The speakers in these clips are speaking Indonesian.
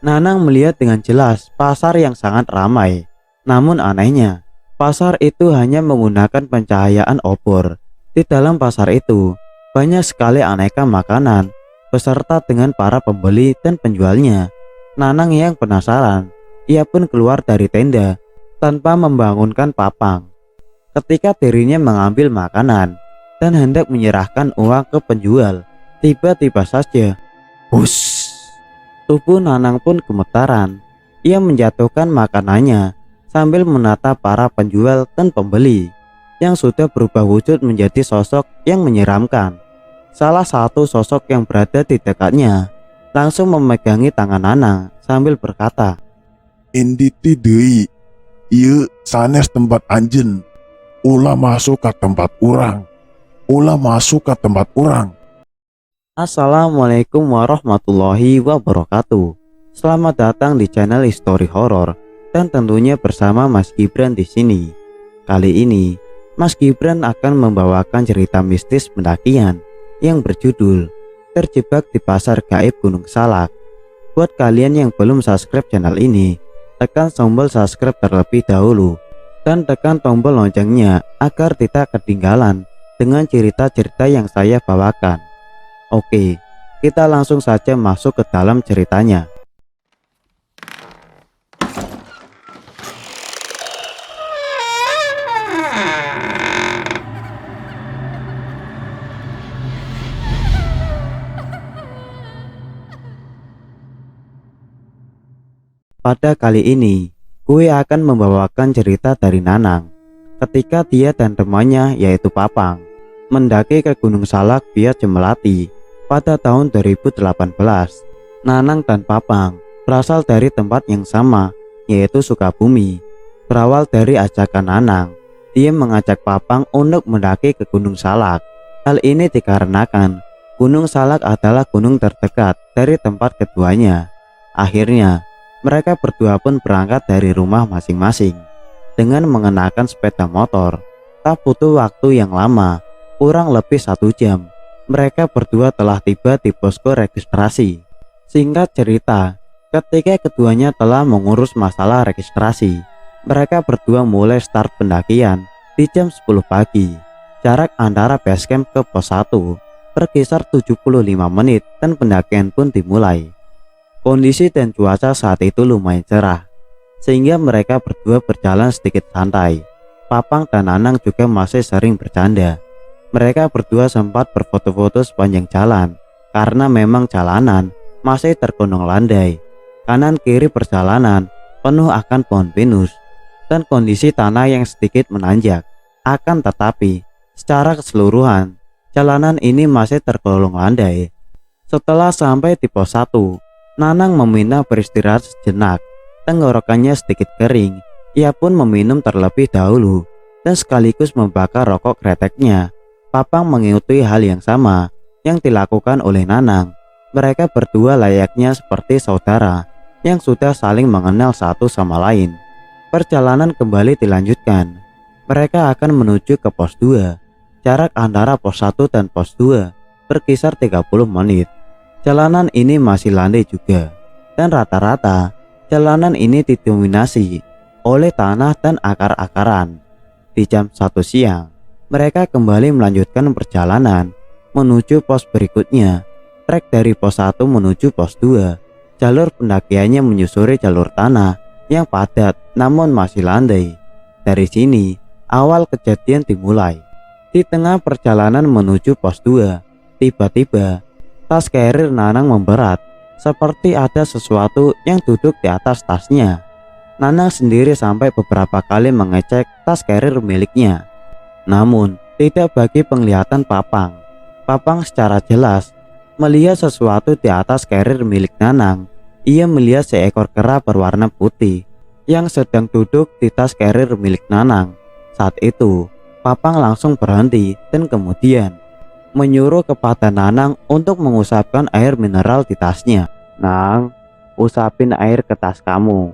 Nanang melihat dengan jelas pasar yang sangat ramai. Namun anehnya, pasar itu hanya menggunakan pencahayaan obor. Di dalam pasar itu, banyak sekali aneka makanan, beserta dengan para pembeli dan penjualnya. Nanang yang penasaran, ia pun keluar dari tenda tanpa membangunkan Papang. Ketika dirinya mengambil makanan dan hendak menyerahkan uang ke penjual, tiba-tiba saja, hush! Tubuh Nanang pun gemetaran. Ia menjatuhkan makanannya sambil menatap para penjual dan pembeli yang sudah berubah wujud menjadi sosok yang menyeramkan. Salah satu sosok yang berada di dekatnya langsung memegangi tangan Nanang sambil berkata, Indi ti deui, ieu sanes tempat anjen. Ulah masuk ke tempat orang. Ulah masuk ke tempat orang. Assalamualaikum warahmatullahi wabarakatuh. Selamat datang di channel History Horror dan tentunya bersama Mas Gibran di sini. Kali ini Mas Gibran akan membawakan cerita mistis pendakian yang berjudul Terjebak di Pasar Gaib Gunung Salak. Buat kalian yang belum subscribe channel ini, tekan tombol subscribe terlebih dahulu dan tekan tombol loncengnya agar tidak ketinggalan dengan cerita-cerita yang saya bawakan. Oke, kita langsung saja masuk ke dalam ceritanya. Pada kali ini, gue akan membawakan cerita dari Nanang ketika dia dan temannya yaitu Papang mendaki ke Gunung Salak via Cemelati pada tahun 2018. Nanang dan Papang berasal dari tempat yang sama, yaitu Sukabumi. Berawal dari ajakan Nanang, dia mengajak Papang untuk mendaki ke Gunung Salak. Hal ini dikarenakan Gunung Salak adalah gunung terdekat dari tempat keduanya. Akhirnya, mereka berdua pun berangkat dari rumah masing-masing dengan mengenakan sepeda motor. Tak butuh waktu yang lama, kurang lebih 1 jam, mereka berdua telah tiba di posko registrasi. Singkat cerita, ketika keduanya telah mengurus masalah registrasi, mereka berdua mulai start pendakian di jam 10 pagi. Jarak antara basecamp ke pos 1 berkisar 75 menit dan pendakian pun dimulai. Kondisi dan cuaca saat itu lumayan cerah, sehingga mereka berdua berjalan sedikit santai. Papang dan Nanang juga masih sering bercanda. Mereka berdua sempat berfoto-foto sepanjang jalan karena memang jalanan masih tergonong landai. Kanan kiri perjalanan penuh akan pohon pinus dan kondisi tanah yang sedikit menanjak. Akan tetapi, secara keseluruhan, jalanan ini masih tergolong landai. Setelah sampai di pos 1, Nanang meminta beristirahat sejenak. Tenggorokannya sedikit kering. Ia pun meminum terlebih dahulu dan sekaligus membakar rokok kreteknya. Papang mengikuti hal yang sama yang dilakukan oleh Nanang. Mereka berdua layaknya seperti saudara yang sudah saling mengenal satu sama lain. Perjalanan kembali dilanjutkan. Mereka akan menuju ke pos 2. Jarak antara pos 1 dan pos 2 berkisar 30 menit. Jalanan ini masih landai juga, dan rata-rata jalanan ini didominasi oleh tanah dan akar-akaran. Di jam 1 siang, mereka kembali melanjutkan perjalanan menuju pos berikutnya. Trek dari pos 1 menuju pos 2. Jalur pendakiannya menyusuri jalur tanah yang padat namun masih landai. Dari sini, awal kejadian dimulai. Di tengah perjalanan menuju pos 2, tiba-tiba tas carrier Nanang memberat, seperti ada sesuatu yang duduk di atas tasnya. Nanang sendiri sampai beberapa kali mengecek tas carrier miliknya, namun tidak bagi penglihatan Papang. Papang secara jelas melihat sesuatu di atas carrier milik Nanang. Ia melihat seekor kera berwarna putih yang sedang duduk di tas carrier milik Nanang. Saat itu, Papang langsung berhenti dan kemudian menyuruh kepada Nanang untuk mengusapkan air mineral di tasnya. Nang, usapin air ke tas kamu.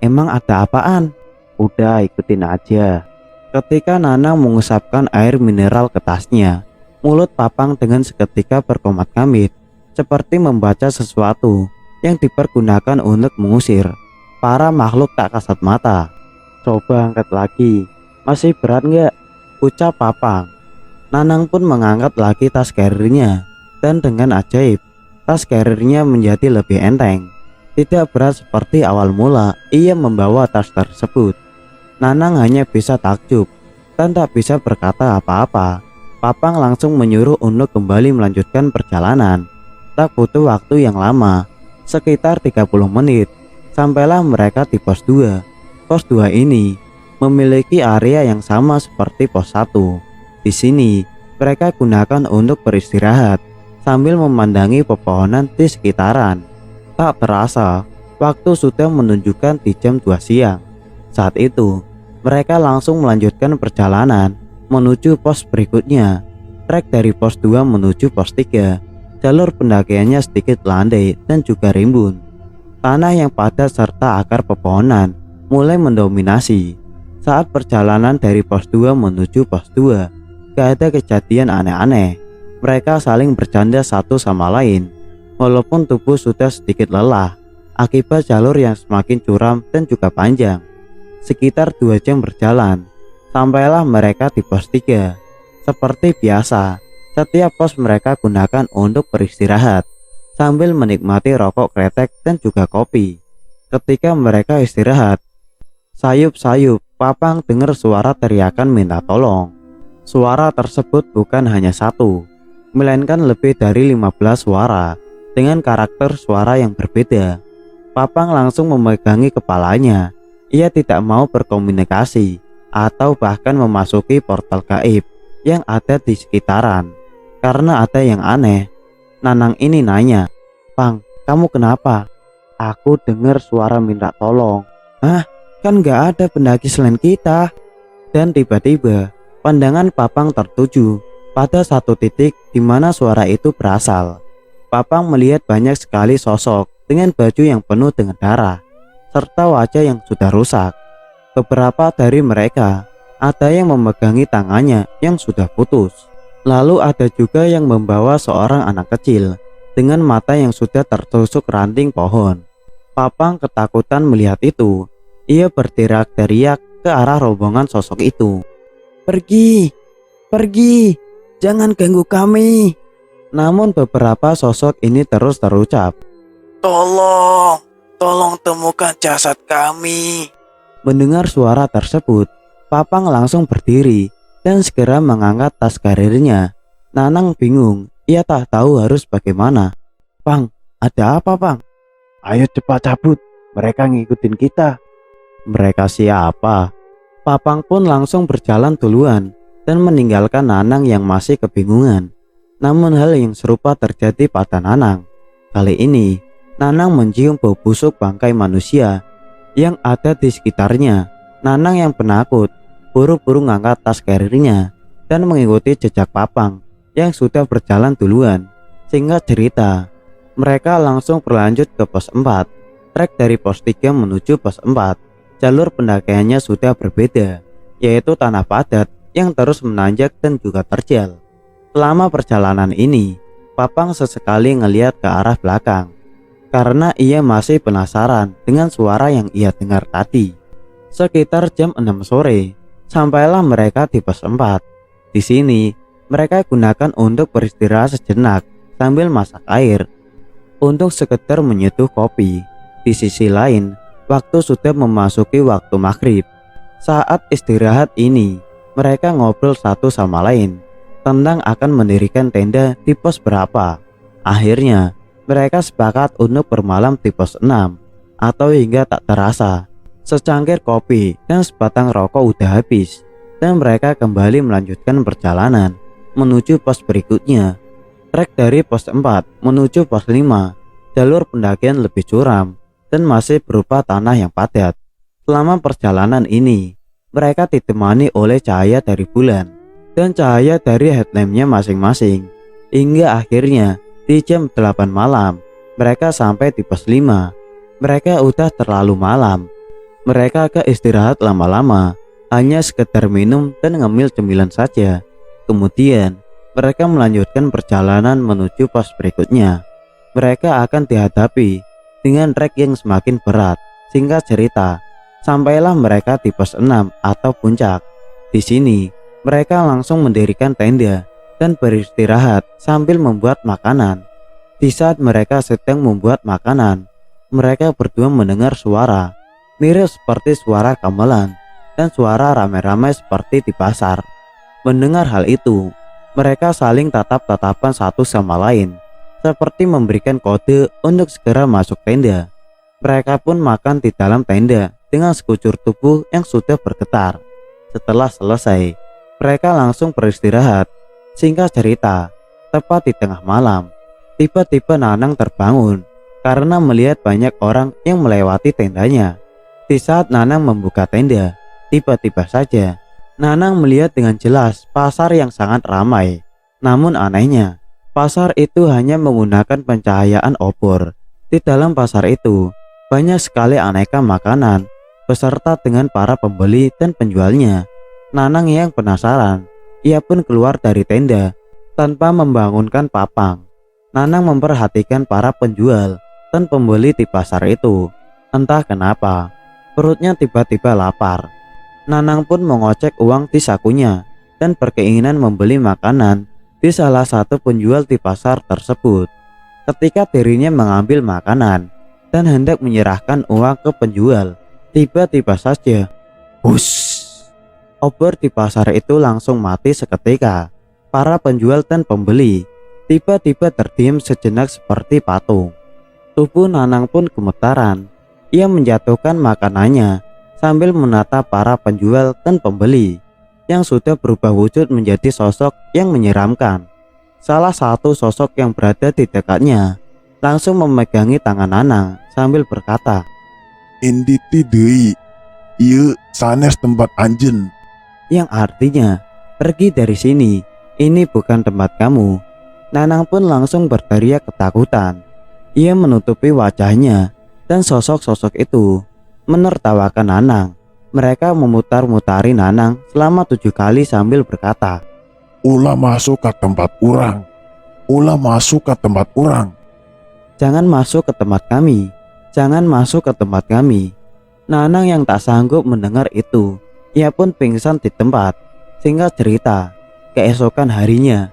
Emang ada apaan? Udah ikutin aja. Ketika Nanang mengusapkan air mineral ke tasnya, mulut Papang dengan seketika berkomat-kamit, seperti membaca sesuatu. yang dipergunakan untuk mengusir para makhluk tak kasat mata. Coba angkat lagi, masih berat nggak? Ucap Papang. Nanang pun mengangkat lagi tas carrier-nya, dan dengan ajaib, tas carrier-nya menjadi lebih enteng. Tidak berat seperti awal mula ia membawa tas tersebut. Nanang hanya bisa takjub dan tak bisa berkata apa-apa. Papang langsung menyuruh untuk kembali melanjutkan perjalanan. Tak butuh waktu yang lama, sekitar 30 menit, sampailah mereka di pos 2. Pos 2 ini memiliki area yang sama seperti pos 1. Di sini mereka gunakan untuk beristirahat sambil memandangi pepohonan di sekitaran. Tak terasa, waktu sudah menunjukkan di jam 2 siang. Saat itu, mereka langsung melanjutkan perjalanan menuju pos berikutnya. Trek dari pos 2 menuju pos 3. Jalur pendakiannya sedikit landai dan juga rimbun. Tanah yang padat serta akar pepohonan mulai mendominasi. Saat perjalanan dari pos 2 menuju pos 2, gak ada kejadian aneh-aneh. Mereka saling bercanda satu sama lain. Walaupun tubuh sudah sedikit lelah akibat jalur yang semakin curam dan juga panjang. Sekitar 2 jam berjalan, sampailah mereka di pos 3. Seperti biasa, setiap pos mereka gunakan untuk beristirahat sambil menikmati rokok kretek dan juga kopi. Ketika mereka istirahat, sayup-sayup Papang dengar suara teriakan minta tolong. Suara tersebut bukan hanya satu, melainkan lebih dari 15 suara dengan karakter suara yang berbeda. Papang langsung memegangi kepalanya. Ia tidak mau berkomunikasi atau bahkan memasuki portal gaib yang ada di sekitaran. Karena ada yang aneh. Nanang ini nanya, "Pang, kamu kenapa?" "Aku dengar suara minta tolong." "Hah? Kan gak ada pendaki selain kita." Dan tiba-tiba pandangan Papang tertuju pada satu titik di mana suara itu berasal. Papang melihat banyak sekali sosok dengan baju yang penuh dengan darah serta wajah yang sudah rusak. Beberapa dari mereka ada yang memegangi tangannya yang sudah putus. Lalu ada juga yang membawa seorang anak kecil dengan mata yang sudah tertusuk ranting pohon. Papang ketakutan melihat itu. Ia berteriak-teriak ke arah rombongan sosok itu. "Pergi, pergi, jangan ganggu kami." Namun beberapa sosok ini terus terucap, Tolong temukan jasad kami." Mendengar suara tersebut, Papang langsung berdiri dan segera mengangkat tas karirnya. Nanang bingung, ia tak tahu harus bagaimana. "Pang, ada apa, Pang?" "Ayo cepat cabut, mereka ngikutin kita." "Mereka siapa?" Papang pun langsung berjalan duluan dan meninggalkan Nanang yang masih kebingungan. Namun hal yang serupa terjadi pada Nanang. Kali ini, Nanang mencium bau busuk bangkai manusia yang ada di sekitarnya. Nanang yang penakut buru-buru ngangkat tas karirnya dan mengikuti jejak Papang yang sudah berjalan duluan. Singkat cerita, mereka langsung berlanjut ke pos 4. Trek dari pos 3 menuju pos 4. Jalur pendakiannya sudah berbeda, yaitu tanah padat yang terus menanjak dan juga terjal. Selama perjalanan ini, Papang sesekali ngelihat ke arah belakang karena ia masih penasaran dengan suara yang ia dengar tadi. Sekitar jam 6 sore, sampailah mereka di pos 4. Di sini, mereka gunakan untuk beristirahat sejenak sambil masak air untuk sekedar menyeduh kopi. Di sisi lain, waktu sudah memasuki waktu maghrib. Saat istirahat ini, mereka ngobrol satu sama lain tentang akan mendirikan tenda di pos berapa. Akhirnya, mereka sepakat untuk bermalam di pos 6. Atau hingga tak terasa, secangkir kopi dan sebatang rokok udah habis, dan mereka kembali melanjutkan perjalanan menuju pos berikutnya. Trek dari pos 4 menuju pos 5, jalur pendakian lebih curam dan masih berupa tanah yang padat. Selama perjalanan ini, mereka ditemani oleh cahaya dari bulan dan cahaya dari headlampnya masing-masing. Hingga akhirnya di jam 8 malam, mereka sampai di pos 5. Mereka udah terlalu malam. Mereka ke istirahat lama-lama, hanya sekedar minum dan ngemil cemilan saja. Kemudian, mereka melanjutkan perjalanan menuju pos berikutnya. Mereka akan dihadapi dengan trek yang semakin berat. Singkat cerita, sampailah mereka di pos 6 atau puncak. Di sini, mereka langsung mendirikan tenda dan beristirahat sambil membuat makanan. Di saat mereka sedang membuat makanan, mereka berdua mendengar suara mirip seperti suara gamelan dan suara ramai-ramai seperti di pasar. Mendengar hal itu, mereka saling tatap-tatapan satu sama lain, seperti memberikan kode untuk segera masuk tenda. Mereka pun makan di dalam tenda dengan sekujur tubuh yang sudah bergetar. Setelah selesai, mereka langsung beristirahat. Singkat cerita, tepat di tengah malam, tiba-tiba Nanang terbangun karena melihat banyak orang yang melewati tendanya. Di saat Nanang membuka tenda, tiba-tiba saja Nanang melihat dengan jelas pasar yang sangat ramai. Namun anehnya, pasar itu hanya menggunakan pencahayaan obor. Di dalam pasar itu, banyak sekali aneka makanan, beserta dengan para pembeli dan penjualnya. Nanang yang penasaran, ia pun keluar dari tenda tanpa membangunkan Papang. Nanang memperhatikan para penjual dan pembeli di pasar itu. Entah kenapa, perutnya tiba-tiba lapar. Nanang pun mengocek uang di sakunya dan berkeinginan membeli makanan di salah satu penjual di pasar tersebut. Ketika dirinya mengambil makanan dan hendak menyerahkan uang ke penjual, tiba-tiba saja, hush! Obor di pasar itu langsung mati seketika. Para penjual dan pembeli tiba-tiba terdiam sejenak seperti patung. Tubuh Nanang pun gemetaran. Ia menjatuhkan makanannya sambil menatap para penjual dan pembeli yang sudah berubah wujud menjadi sosok yang menyeramkan. Salah satu sosok yang berada di dekatnya langsung memegangi tangan Nanang sambil berkata, Indi ti deui, ieu sanes tempat anjeun. yang artinya, pergi dari sini, ini bukan tempat kamu. Nanang pun langsung berteriak ketakutan. Ia menutupi wajahnya dan sosok-sosok itu menertawakan Nanang. Mereka memutar-mutari Nanang selama 7 kali sambil berkata, Ulah masuk ke tempat orang. Ulah masuk ke tempat orang. jangan masuk ke tempat kami, jangan masuk ke tempat kami. Nanang yang tak sanggup mendengar itu, ia pun pingsan di tempat. Singkat cerita, keesokan harinya,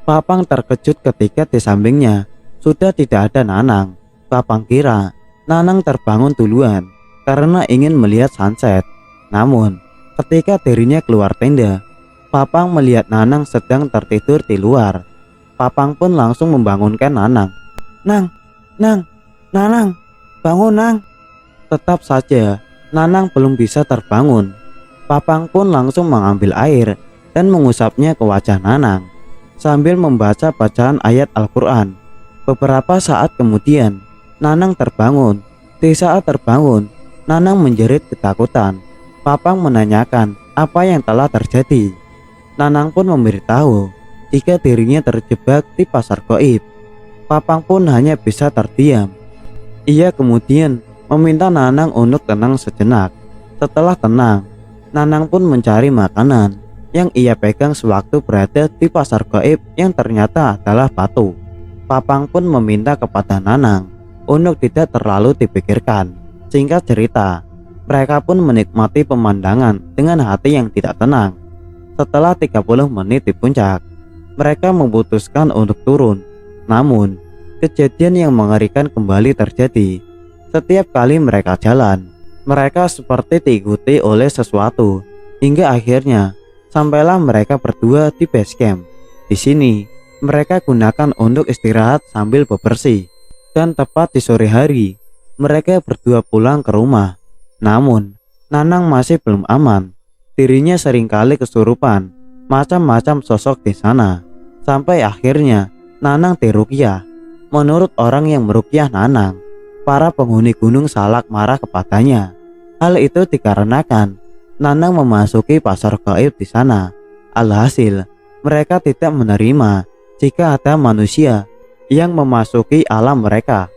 Papang terkejut ketika di sampingnya sudah tidak ada Nanang. Papang kira Nanang terbangun duluan karena ingin melihat sunset. Namun, ketika dirinya keluar tenda, Papang melihat Nanang sedang tertidur di luar. Papang pun langsung membangunkan Nanang. Nanang, bangun Nang. Tetap saja, Nanang belum bisa terbangun. Papang pun langsung mengambil air dan mengusapnya ke wajah Nanang sambil membaca bacaan ayat Al-Quran. Beberapa saat kemudian, Nanang terbangun. Di saat terbangun, Nanang menjerit ketakutan. Papang menanyakan apa yang telah terjadi. Nanang pun memberitahu jika dirinya terjebak di pasar gaib. Papang pun hanya bisa terdiam. Ia kemudian meminta Nanang untuk tenang sejenak. Setelah tenang, Nanang pun mencari makanan yang ia pegang sewaktu berada di pasar gaib yang ternyata adalah batu. Papang pun meminta kepada Nanang untuk tidak terlalu dipikirkan. Singkat cerita, mereka pun menikmati pemandangan dengan hati yang tidak tenang. Setelah 30 menit di puncak, mereka memutuskan untuk turun. Namun, kejadian yang mengerikan kembali terjadi. Setiap kali mereka jalan, mereka seperti diikuti oleh sesuatu, hingga akhirnya sampailah mereka berdua di base camp. Di sini, mereka gunakan untuk istirahat sambil bebersih. Dan tepat di sore hari, mereka berdua pulang ke rumah. Namun, Nanang masih belum aman. Dirinya seringkali kesurupan, macam-macam sosok di sana. Sampai akhirnya, Nanang diruqyah. Menurut orang yang meruqyah Nanang, para penghuni Gunung Salak marah kepadanya. Hal itu dikarenakan Nanang memasuki pasar gaib di sana. Alhasil, mereka tidak menerima jika ada manusia yang memasuki alam mereka.